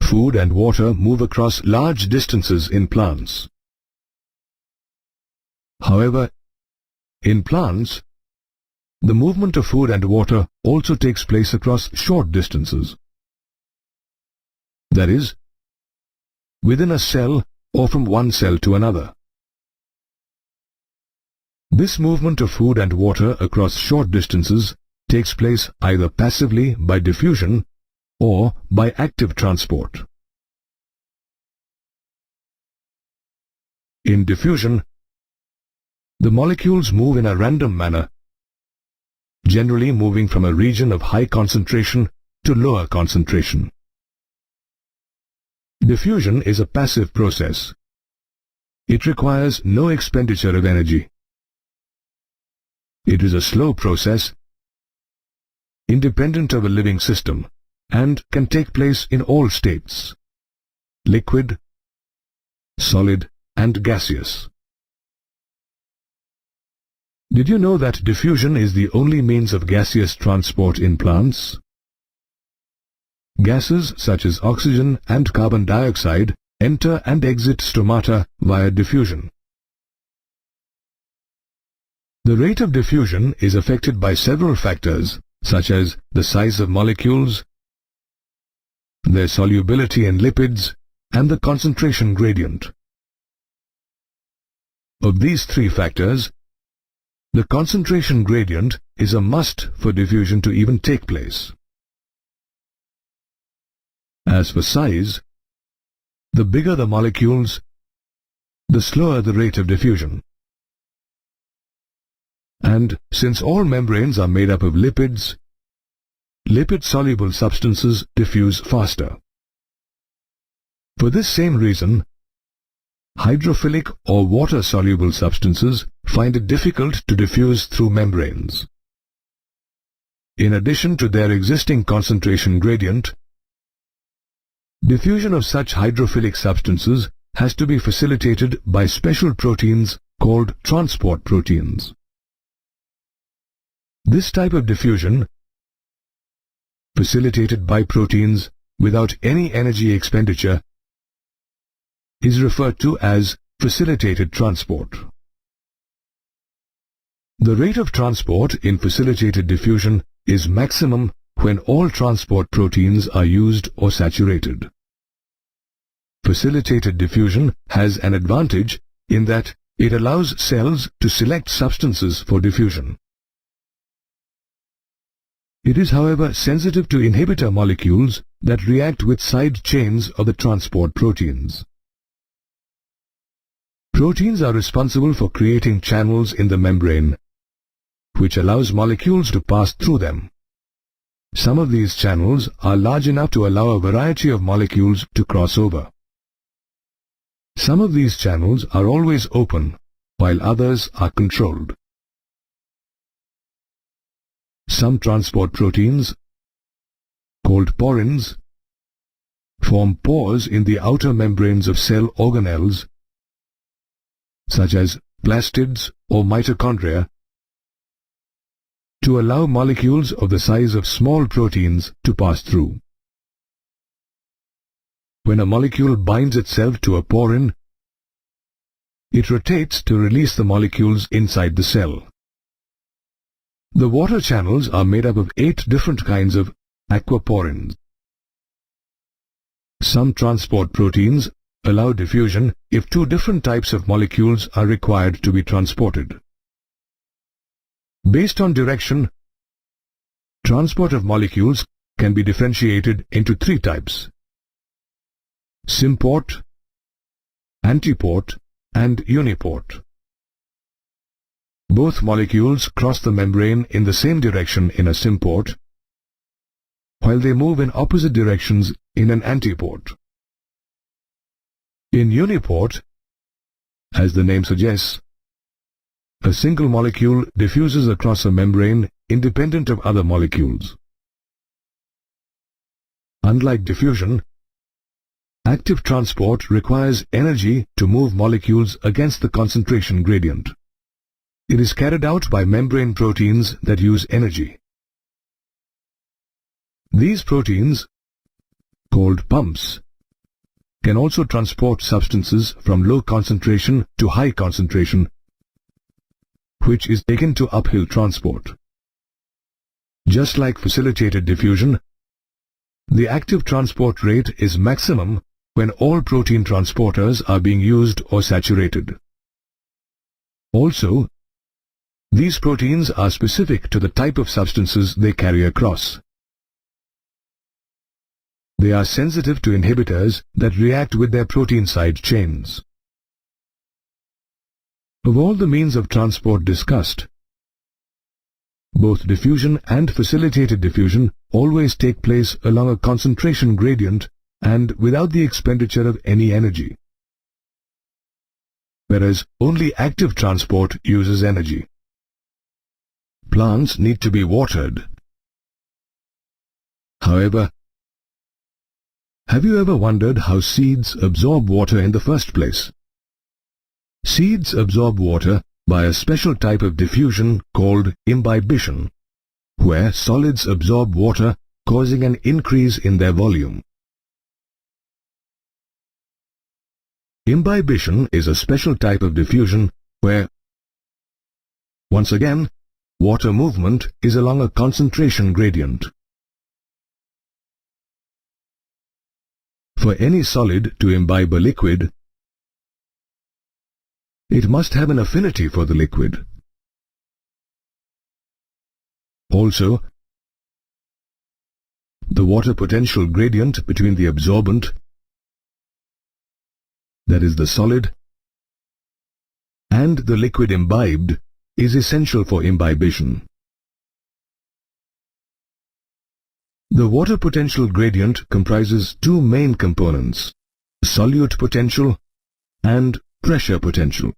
food and water move across large distances in plants. However, in plants, the movement of food and water also takes place across short distances. That is, within a cell or from one cell to another. This movement of food and water across short distances takes place either passively by diffusion or by active transport. In diffusion, the molecules move in a random manner, generally moving from a region of high concentration to lower concentration. Diffusion is a passive process. It requires no expenditure of energy. It is a slow process, independent of a living system, and can take place in all states: liquid, solid, and gaseous. Did you know that diffusion is the only means of gaseous transport in plants? Gases such as oxygen and carbon dioxide enter and exit stomata via diffusion. The rate of diffusion is affected by several factors such as the size of molecules, their solubility in lipids, and the concentration gradient. Of these three factors, the concentration gradient is a must for diffusion to even take place. As for size, the bigger the molecules, the slower the rate of diffusion. And since all membranes are made up of lipids, lipid-soluble substances diffuse faster. For this same reason, hydrophilic or water-soluble substances find it difficult to diffuse through membranes. In addition to their existing concentration gradient, diffusion of such hydrophilic substances has to be facilitated by special proteins called transport proteins. This type of diffusion, facilitated by proteins without any energy expenditure, is referred to as facilitated transport. The rate of transport in facilitated diffusion is maximum when all transport proteins are used or saturated. Facilitated diffusion has an advantage in that it allows cells to select substances for diffusion. It is, however, sensitive to inhibitor molecules that react with side chains of the transport proteins. Proteins are responsible for creating channels in the membrane, which allows molecules to pass through them. Some of these channels are large enough to allow a variety of molecules to cross over. Some of these channels are always open, while others are controlled. Some transport proteins, called porins, form pores in the outer membranes of cell organelles, such as plastids or mitochondria, to allow molecules of the size of small proteins to pass through. When a molecule binds itself to a porin, it rotates to release the molecules inside the cell. The water channels are made up of 8 different kinds of aquaporins. Some transport proteins allow diffusion if 2 different types of molecules are required to be transported. Based on direction, transport of molecules can be differentiated into 3 types: symport, antiport, and uniport. Both molecules cross the membrane in the same direction in a symport, while they move in opposite directions in an antiport. In uniport, as the name suggests, a single molecule diffuses across a membrane independent of other molecules. Unlike diffusion, active transport requires energy to move molecules against the concentration gradient. It is carried out by membrane proteins that use energy. These proteins, called pumps, can also transport substances from low concentration to high concentration, which is taken to uphill transport. Just like facilitated diffusion, the active transport rate is maximum when all protein transporters are being used or saturated. Also, these proteins are specific to the type of substances they carry across. They are sensitive to inhibitors that react with their protein side chains. Of all the means of transport discussed, both diffusion and facilitated diffusion always take place along a concentration gradient and without the expenditure of any energy, whereas only active transport uses energy. Plants need to be watered. However, have you ever wondered how seeds absorb water in the first place? Seeds absorb water by a special type of diffusion called imbibition, where solids absorb water, causing an increase in their volume. Imbibition is a special type of diffusion where, once again, water movement is along a concentration gradient. For any solid to imbibe a liquid, it must have an affinity for the liquid. Also, the water potential gradient between the absorbent, that is the solid, and the liquid imbibed is essential for imbibition. The water potential gradient comprises two main components, solute potential and pressure potential.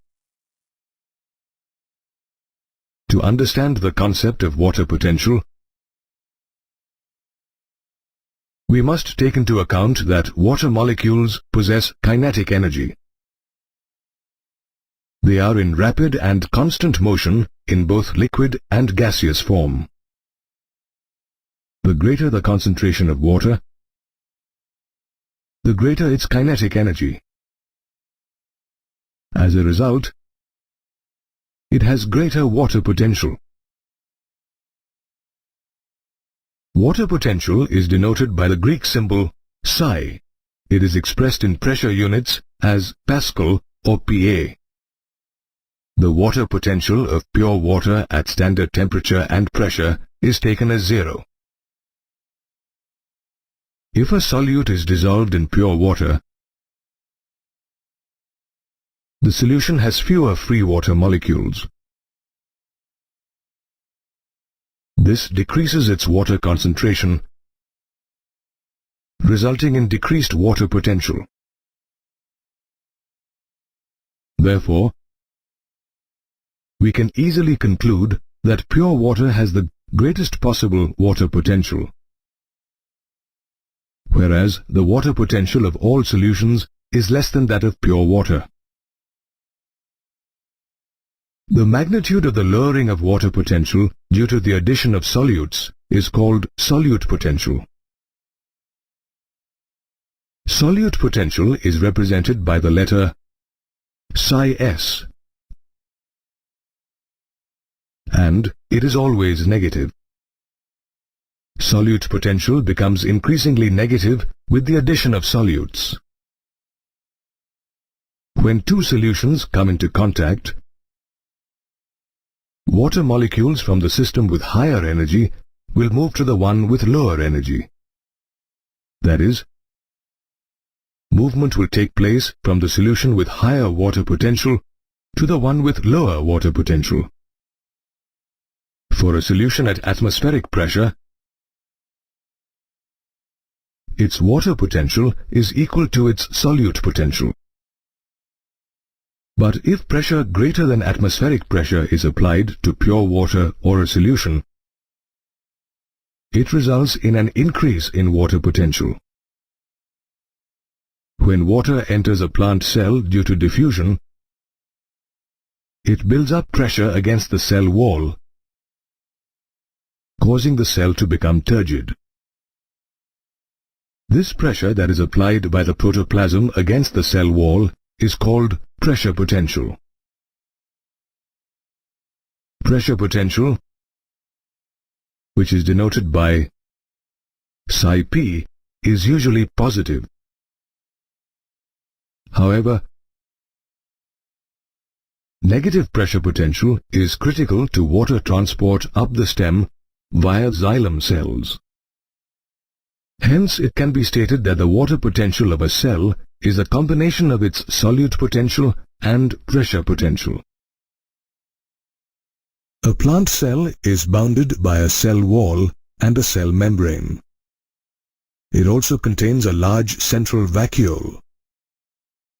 To understand the concept of water potential, we must take into account that water molecules possess kinetic energy. They are in rapid and constant motion in both liquid and gaseous form. The greater the concentration of water, the greater its kinetic energy. As a result, it has greater water potential. Water potential is denoted by the Greek symbol psi. It is expressed in pressure units as Pascal or PA. The water potential of pure water at standard temperature and pressure is taken as 0. If a solute is dissolved in pure water, the solution has fewer free water molecules. This decreases its water concentration, resulting in decreased water potential. Therefore, we can easily conclude that pure water has the greatest possible water potential, whereas the water potential of all solutions is less than that of pure water. The magnitude of the lowering of water potential due to the addition of solutes is called solute potential. Solute potential is represented by the letter psi s, and it is always negative. Solute potential becomes increasingly negative with the addition of solutes. When two solutions come into contact, water molecules from the system with higher energy will move to the one with lower energy. That is, movement will take place from the solution with higher water potential to the one with lower water potential. For a solution at atmospheric pressure, its water potential is equal to its solute potential. But if pressure greater than atmospheric pressure is applied to pure water or a solution, it results in an increase in water potential. When water enters a plant cell due to diffusion, it builds up pressure against the cell wall, causing the cell to become turgid. This pressure that is applied by the protoplasm against the cell wall is called pressure potential. Pressure potential, which is denoted by psi p, is usually positive. However, negative pressure potential is critical to water transport up the stem via xylem cells. Hence, it can be stated that the water potential of a cell is a combination of its solute potential and pressure potential. A plant cell is bounded by a cell wall and a cell membrane. It also contains a large central vacuole.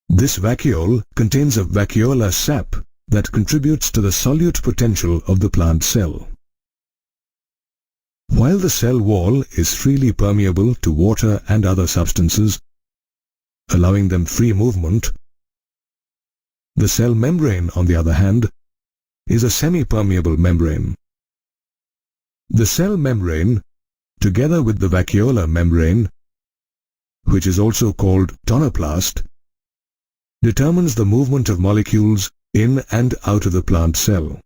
This vacuole contains a vacuolar sap that contributes to the solute potential of the plant cell. While the cell wall is freely permeable to water and other substances, allowing them free movement, the cell membrane, on the other hand, is a semi-permeable membrane. The cell membrane, together with the vacuolar membrane, which is also called tonoplast, determines the movement of molecules in and out of the plant cell.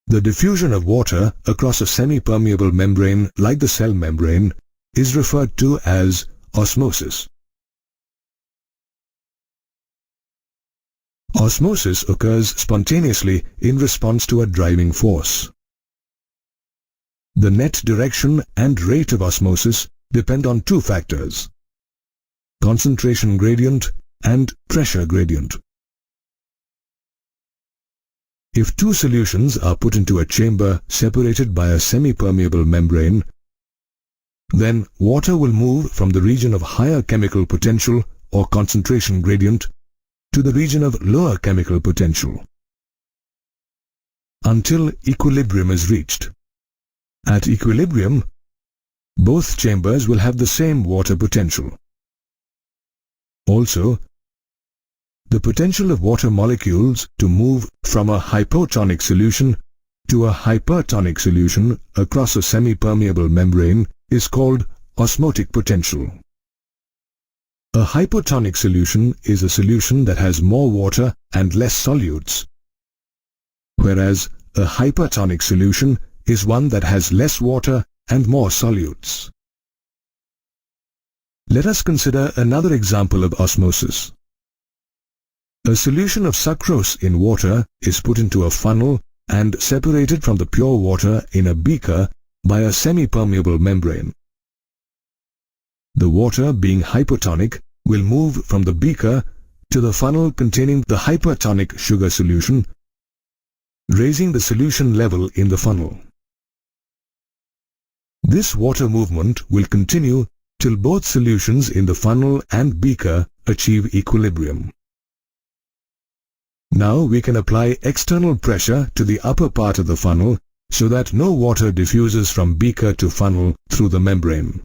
The diffusion of water across a semi-permeable membrane like the cell membrane is referred to as osmosis. Osmosis occurs spontaneously in response to a driving force. The net direction and rate of osmosis depend on two factors: concentration gradient and pressure gradient. If two solutions are put into a chamber separated by a semi-permeable membrane, then water will move from the region of higher chemical potential or concentration gradient to the region of lower chemical potential until equilibrium is reached. At equilibrium, both chambers will have the same water potential. Also, the potential of water molecules to move from a hypotonic solution to a hypertonic solution across a semi-permeable membrane is called osmotic potential. A hypotonic solution is a solution that has more water and less solutes, whereas a hypertonic solution is one that has less water and more solutes. Let us consider another example of osmosis. A solution of sucrose in water is put into a funnel and separated from the pure water in a beaker by a semi-permeable membrane. The water, being hypotonic, will move from the beaker to the funnel containing the hypertonic sugar solution, raising the solution level in the funnel. This water movement will continue till both solutions in the funnel and beaker achieve equilibrium. Now we can apply external pressure to the upper part of the funnel so that no water diffuses from beaker to funnel through the membrane.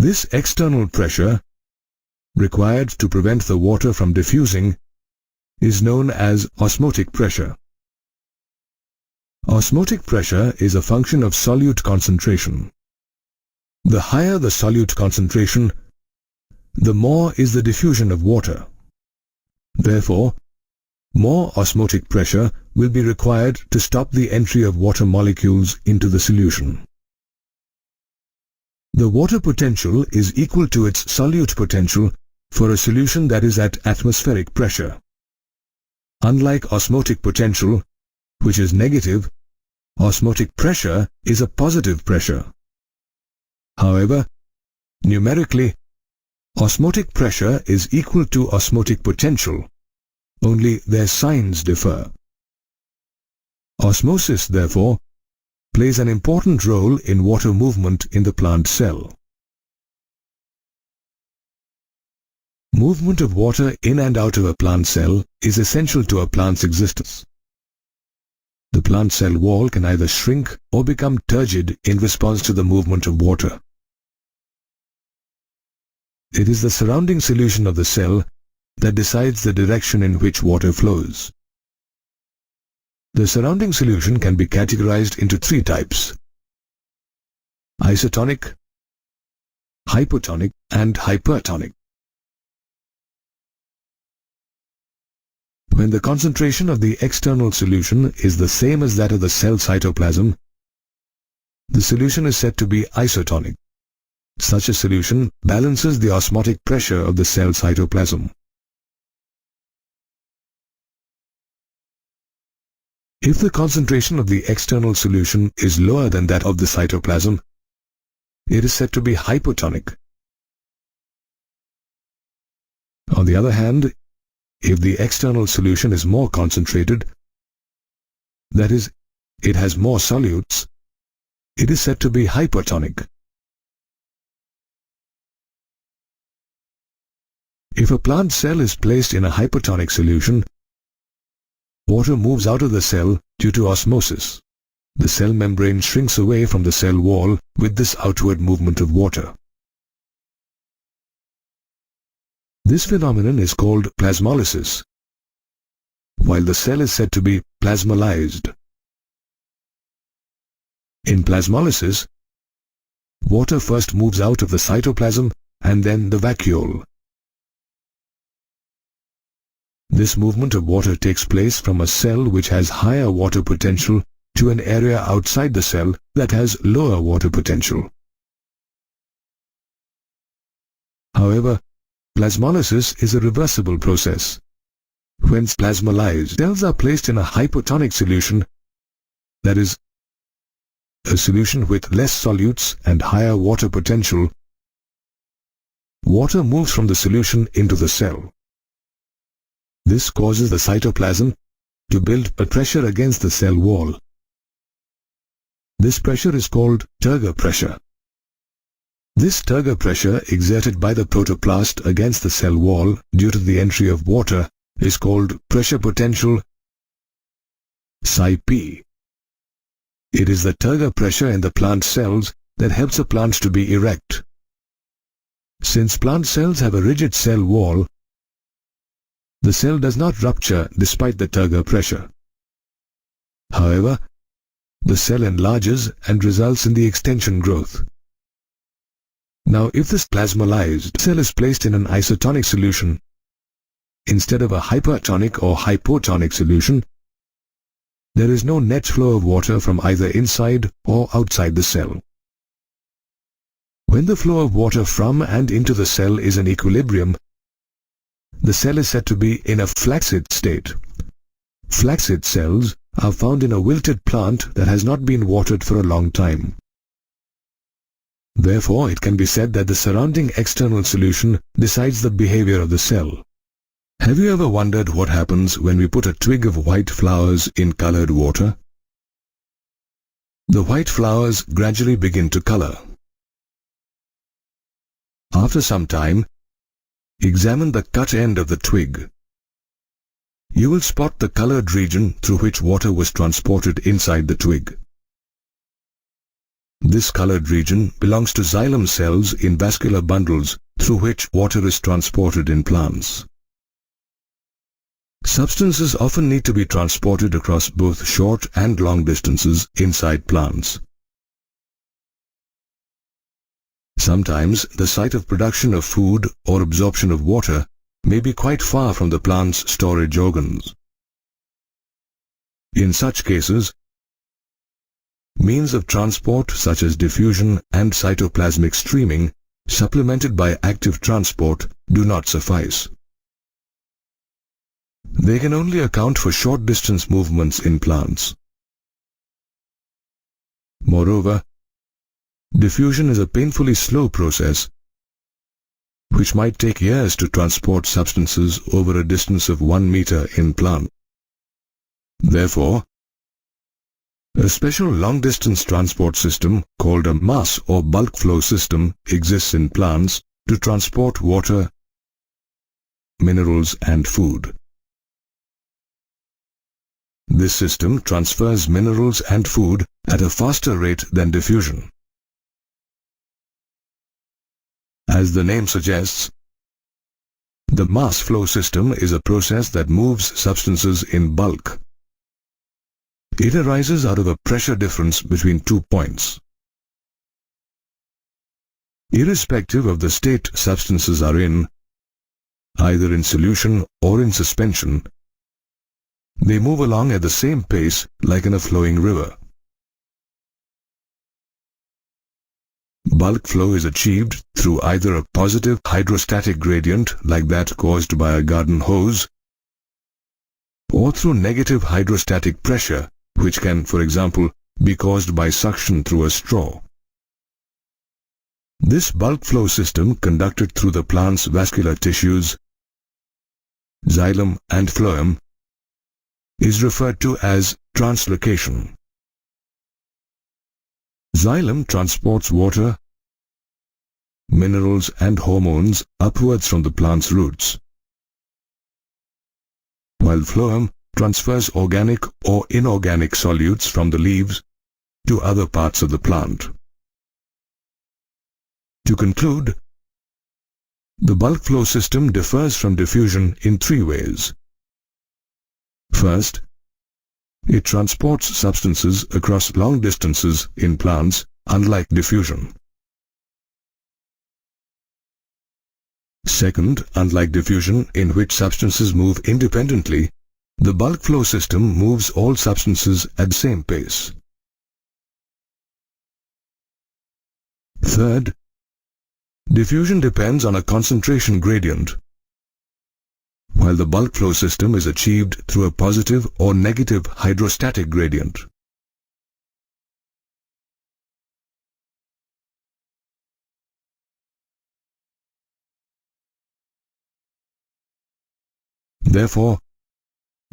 This external pressure, required to prevent the water from diffusing, is known as osmotic pressure. Osmotic pressure is a function of solute concentration. The higher the solute concentration, the more is the diffusion of water. Therefore, more osmotic pressure will be required to stop the entry of water molecules into the solution. The water potential is equal to its solute potential for a solution that is at atmospheric pressure. Unlike osmotic potential, which is negative, osmotic pressure is a positive pressure. However, numerically, osmotic pressure is equal to osmotic potential, only their signs differ. Osmosis, therefore, plays an important role in water movement in the plant cell. Movement of water in and out of a plant cell is essential to a plant's existence. The plant cell wall can either shrink or become turgid in response to the movement of water. It is the surrounding solution of the cell that decides the direction in which water flows. The surrounding solution can be categorized into three types: isotonic, hypotonic, and hypertonic. When the concentration of the external solution is the same as that of the cell cytoplasm, the solution is said to be isotonic. Such a solution balances the osmotic pressure of the cell cytoplasm. If the concentration of the external solution is lower than that of the cytoplasm, it is said to be hypotonic. On the other hand, if the external solution is more concentrated, that is, it has more solutes, it is said to be hypertonic. If a plant cell is placed in a hypertonic solution, water moves out of the cell due to osmosis. The cell membrane shrinks away from the cell wall with this outward movement of water. This phenomenon is called plasmolysis, while the cell is said to be plasmolyzed. In plasmolysis, water first moves out of the cytoplasm and then the vacuole. This movement of water takes place from a cell which has higher water potential to an area outside the cell that has lower water potential. However, plasmolysis is a reversible process. When plasmolyzed cells are placed in a hypotonic solution, that is, a solution with less solutes and higher water potential, water moves from the solution into the cell. This causes the cytoplasm to build a pressure against the cell wall. This pressure is called turgor pressure. This turgor pressure exerted by the protoplast against the cell wall due to the entry of water is called pressure potential Ψ-P. It is the turgor pressure in the plant cells that helps a plant to be erect. Since plant cells have a rigid cell wall, the cell does not rupture despite the turgor pressure. However, the cell enlarges and results in the extension growth. Now, if this plasmolyzed cell is placed in an isotonic solution instead of a hypertonic or hypotonic solution, there is no net flow of water from either inside or outside the cell. When the flow of water from and into the cell is in equilibrium, the cell is said to be in a flaccid state. Flaccid cells are found in a wilted plant that has not been watered for a long time. Therefore, it can be said that the surrounding external solution decides the behavior of the cell. Have you ever wondered what happens when we put a twig of white flowers in colored water? The white flowers gradually begin to color. After some time, examine the cut end of the twig. You will spot the colored region through which water was transported inside the twig. This colored region belongs to xylem cells in vascular bundles through which water is transported in plants. Substances often need to be transported across both short and long distances inside plants. Sometimes the site of production of food or absorption of water may be quite far from the plant's storage organs. In such cases, means of transport such as diffusion and cytoplasmic streaming, supplemented by active transport, do not suffice. They can only account for short-distance movements in plants. Moreover, diffusion is a painfully slow process which might take years to transport substances over a distance of 1 meter in plant. Therefore, a special long-distance transport system called a mass or bulk flow system exists in plants to transport water, minerals and food. This system transfers minerals and food at a faster rate than diffusion. As the name suggests, the mass flow system is a process that moves substances in bulk. It arises out of a pressure difference between 2 points. Irrespective of the state substances are in, either in solution or in suspension, they move along at the same pace like in a flowing river. Bulk flow is achieved through either a positive hydrostatic gradient like that caused by a garden hose, or through negative hydrostatic pressure, which can, for example, be caused by suction through a straw. This bulk flow system conducted through the plant's vascular tissues, xylem and phloem, is referred to as translocation. Xylem transports water, minerals and hormones upwards from the plant's roots, while phloem transfers organic or inorganic solutes from the leaves to other parts of the plant. To conclude, the bulk flow system differs from diffusion in 3 ways. First, it transports substances across long distances in plants, unlike diffusion. Second, unlike diffusion, in which substances move independently, the bulk flow system moves all substances at the same pace. Third, diffusion depends on a concentration gradient, while the bulk flow system is achieved through a positive or negative hydrostatic gradient. Therefore,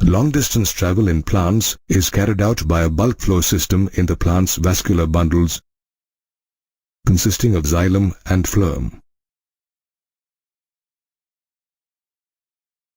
long-distance travel in plants is carried out by a bulk flow system in the plant's vascular bundles consisting of xylem and phloem.